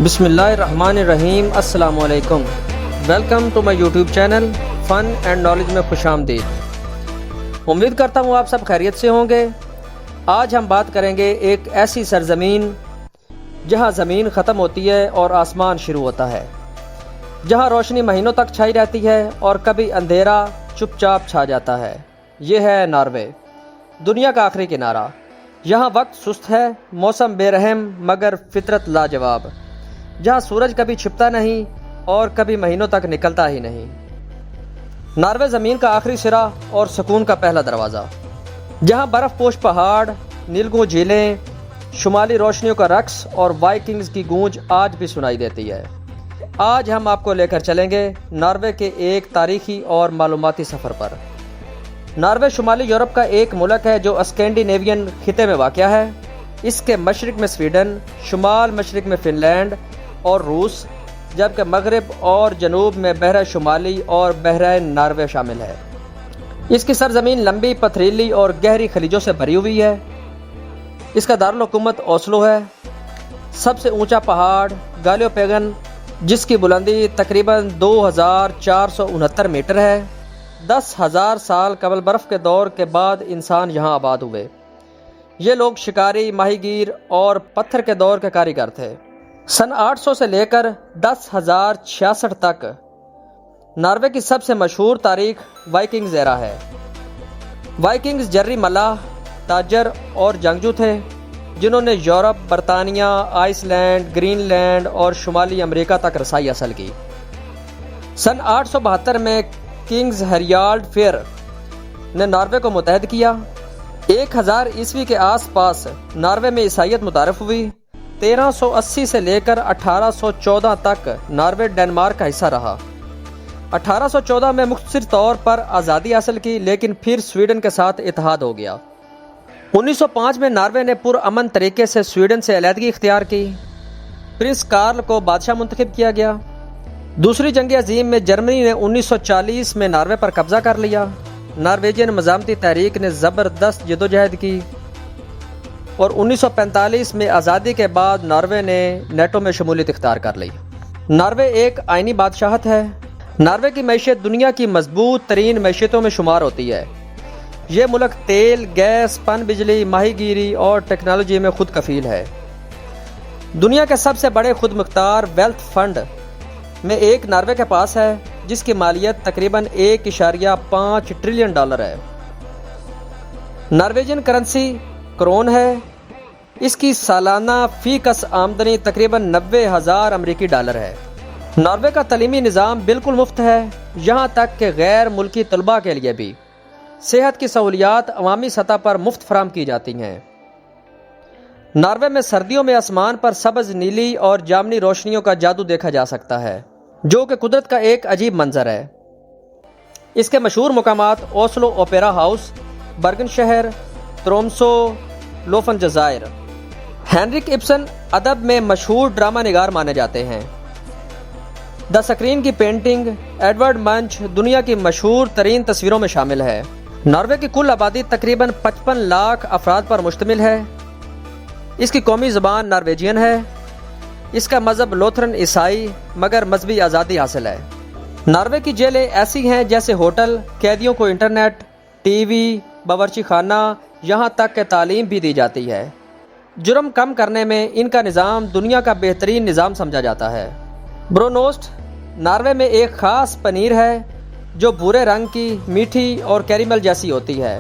بسم اللہ الرحمن الرحیم۔ السلام علیکم، welcome to my YouTube channel fun and knowledge میں خوش آمدید۔ امید کرتا ہوں آپ سب خیریت سے ہوں گے۔ آج ہم بات کریں گے ایک ایسی سرزمین جہاں زمین ختم ہوتی ہے اور آسمان شروع ہوتا ہے، جہاں روشنی مہینوں تک چھائی رہتی ہے اور کبھی اندھیرا چپ چاپ چھا جاتا ہے۔ یہ ہے ناروے، دنیا کا آخری کنارہ۔ یہاں وقت سست ہے، موسم بے رحم مگر فطرت لاجواب، جہاں سورج کبھی چھپتا نہیں اور کبھی مہینوں تک نکلتا ہی نہیں۔ ناروے زمین کا آخری سرا اور سکون کا پہلا دروازہ، جہاں برف پوش پہاڑ، نیلگوں جھیلیں، شمالی روشنیوں کا رقص اور وائکنگز کی گونج آج بھی سنائی دیتی ہے۔ آج ہم آپ کو لے کر چلیں گے ناروے کے ایک تاریخی اور معلوماتی سفر پر۔ ناروے شمالی یورپ کا ایک ملک ہے جو اسکینڈینیوین خطے میں واقع ہے۔ اس کے مشرق میں سویڈن، شمال مشرق میں فن لینڈ اور روس، جبکہ مغرب اور جنوب میں بحیرہ شمالی اور بحیرہ ناروے شامل ہے۔ اس کی سرزمین لمبی، پتھریلی اور گہری خلیجوں سے بھری ہوئی ہے۔ اس کا دارالحکومت اوسلو ہے۔ سب سے اونچا پہاڑ گالیو پیگن، جس کی بلندی تقریباً 2469 میٹر ہے۔ 10,000 سال قبل برف کے دور کے بعد انسان یہاں آباد ہوئے۔ یہ لوگ شکاری، ماہی گیر اور پتھر کے دور کے کاریگر تھے۔ سن 800 سے لے کر 10,066 تک ناروے کی سب سے مشہور تاریخ وائکنگز ایرا ہے۔ وائکنگز جرری ملاح، تاجر اور جنگجو تھے، جنہوں نے یورپ، برطانیہ، آئس لینڈ، گرین لینڈ اور شمالی امریکہ تک رسائی حاصل کی۔ سن 872 میں کنگز ہیریالڈ فیئر نے ناروے کو متحد کیا۔ 1000 عیسوی کے آس پاس ناروے میں عیسائیت متعارف ہوئی۔ 1380 سے لے کر 1814 تک ناروے ڈنمارک کا حصہ رہا۔ 1814 میں مختصر طور پر آزادی حاصل کی، لیکن پھر سویڈن کے ساتھ اتحاد ہو گیا۔ 1905 میں ناروے نے پرامن طریقے سے سویڈن سے علیحدگی اختیار کی۔ پرنس کارل کو بادشاہ منتخب کیا گیا۔ دوسری جنگ عظیم میں جرمنی نے 1940 میں ناروے پر قبضہ کر لیا۔ نارویجین مزاحمتی تحریک نے زبردست جدوجہد کی اور 1945 میں آزادی کے بعد ناروے نے نیٹو میں شمولیت اختیار کر لی۔ ناروے ایک آئینی بادشاہت ہے۔ ناروے کی معیشت دنیا کی مضبوط ترین معیشتوں میں شمار ہوتی ہے۔ یہ ملک تیل، گیس، پن بجلی، ماہی گیری اور ٹیکنالوجی میں خود کفیل ہے۔ دنیا کے سب سے بڑے خود مختار ویلتھ فنڈ میں ایک ناروے کے پاس ہے، جس کی مالیت تقریباً 1.5 ٹریلین ڈالر ہے۔ نارویجین کرنسی کرون ہے۔ اس کی سالانہ فی کس آمدنی تقریباً 90,000 امریکی ڈالر ہے۔ ناروے کا تعلیمی نظام بالکل مفت ہے، یہاں تک کہ غیر ملکی طلباء کے لیے بھی صحت کی سہولیات عوامی سطح پر مفت فراہم کی جاتی ہیں۔ ناروے میں سردیوں میں آسمان پر سبز، نیلی اور جامنی روشنیوں کا جادو دیکھا جا سکتا ہے، جو کہ قدرت کا ایک عجیب منظر ہے۔ اس کے مشہور مقامات اوسلو اوپیرا ہاؤس، برگن شہر، ترومسو، لوفن جزائر۔ ہینرک ابسن ادب میں مشہور ڈرامہ نگار مانے جاتے ہیں۔ دی اسکرین کی پینٹنگ ایڈورڈ منچ دنیا کی مشہور ترین تصویروں میں شامل ہے۔ ناروے کی کل آبادی تقریباً 55 لاکھ افراد پر مشتمل ہے۔ اس کی قومی زبان نارویجین ہے۔ اس کا مذہب لوتھرن عیسائی مگر مذہبی آزادی حاصل ہے۔ ناروے کی جیلیں ایسی ہیں جیسے ہوٹل، قیدیوں کو انٹرنیٹ، ٹی وی، باورچی خانہ، یہاں تک کہ تعلیم بھی دی جاتی ہے۔ جرم کم کرنے میں ان کا نظام دنیا کا بہترین نظام سمجھا جاتا ہے۔ برونوسٹ ناروے میں ایک خاص پنیر ہے جو بھورے رنگ کی، میٹھی اور کیریمل جیسی ہوتی ہے۔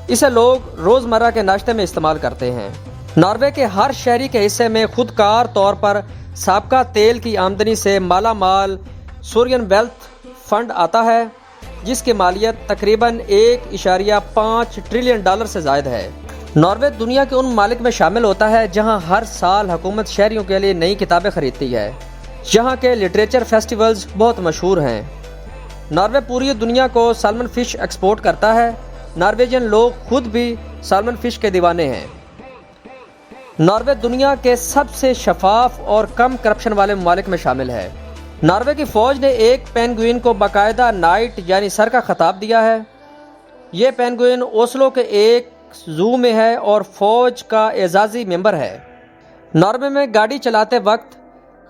اسے لوگ روزمرہ کے ناشتے میں استعمال کرتے ہیں۔ ناروے کے ہر شہری کے حصے میں خود کار طور پر سابقہ تیل کی آمدنی سے مالا مال سورین ویلتھ فنڈ آتا ہے، جس کی مالیت تقریباً 1.5 ٹریلین ڈالر سے زائد ہے۔ ناروے دنیا کے ان ممالک میں شامل ہوتا ہے جہاں ہر سال حکومت شہریوں کے لیے نئی کتابیں خریدتی ہے۔ یہاں کے لٹریچر فیسٹیولز بہت مشہور ہیں۔ ناروے پوری دنیا کو سالمن فش ایکسپورٹ کرتا ہے۔ نارویجین لوگ خود بھی سالمن فش کے دیوانے ہیں۔ ناروے دنیا کے سب سے شفاف اور کم کرپشن والے ممالک میں شامل ہے۔ ناروے کی فوج نے ایک پینگوئن کو باقاعدہ نائٹ یعنی سر کا خطاب دیا ہے۔ یہ پینگوئن اوسلو کے ایک زو میں ہے اور فوج کا اعزازی ممبر ہے۔ ناروے میں گاڑی چلاتے وقت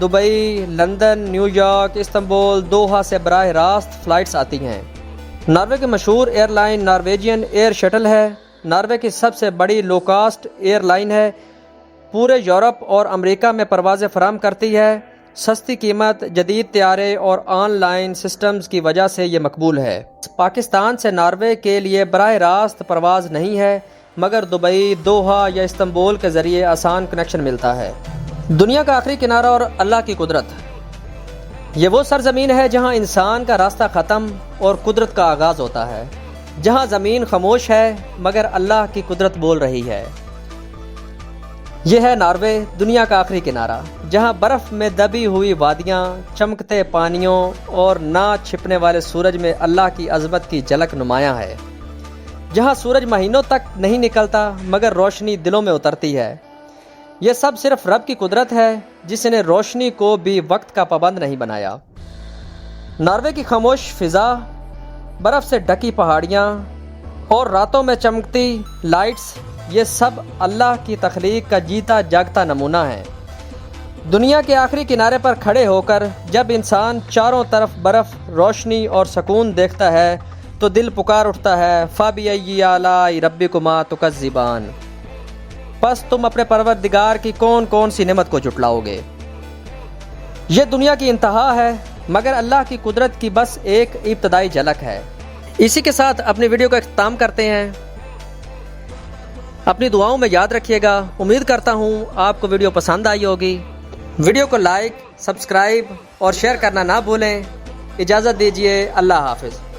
Dubai, London, New York, Istanbul, Doha سے براہ راست فلائٹس آتی ہیں۔ ناروے کی مشہور airline Norwegian Air Shuttle ہے۔ ناروے کی سب سے بڑی لو کاسٹ ایئر لائن ہے، پورے یورپ اور امریکہ میں پروازیں فراہم کرتی ہے۔ سستی قیمت، جدید طیارے اور آن لائن سسٹمز کی وجہ سے یہ مقبول ہے۔ پاکستان سے ناروے کے لیے براہ راست پرواز نہیں ہے، مگر دبئی، دوحہ یا استنبول کے ذریعے آسان کنیکشن ملتا ہے۔ دنیا کا آخری کنارہ اور اللہ کی قدرت۔ یہ وہ سرزمین ہے جہاں انسان کا راستہ ختم اور قدرت کا آغاز ہوتا ہے، جہاں زمین خاموش ہے مگر اللہ کی قدرت بول رہی ہے۔ یہ ہے ناروے، دنیا کا آخری کنارہ، جہاں برف میں دبی ہوئی وادیاں، چمکتے پانیوں اور نہ چھپنے والے سورج میں اللہ کی عظمت کی جھلک نمایاں ہے، جہاں سورج مہینوں تک نہیں نکلتا مگر روشنی دلوں میں اترتی ہے۔ یہ سب صرف رب کی قدرت ہے جس نے روشنی کو بھی وقت کا پابند نہیں بنایا۔ ناروے کی خاموش فضا، برف سے ڈھکی پہاڑیاں اور راتوں میں چمکتی لائٹس، یہ سب اللہ کی تخلیق کا جیتا جاگتا نمونہ ہے۔ دنیا کے آخری کنارے پر کھڑے ہو کر جب انسان چاروں طرف برف، روشنی اور سکون دیکھتا ہے تو دل پکار اٹھتا ہے، فَبِأَيِّ آلَاءِ رَبِّكُمَا تُكَذِّبَانِ۔ پس تم اپنے پروردگار کی کون کون سی نعمت کو جھٹلاؤ گے؟ یہ دنیا کی انتہا ہے مگر اللہ کی قدرت کی بس ایک ابتدائی جھلک ہے۔ اسی کے ساتھ اپنی ویڈیو کا اختتام کرتے ہیں۔ اپنی دعاؤں میں یاد رکھیے گا۔ امید کرتا ہوں آپ کو ویڈیو پسند آئی ہوگی۔ ویڈیو کو لائک، سبسکرائب اور شیئر کرنا نہ بھولیں۔ اجازت دیجیے، اللہ حافظ۔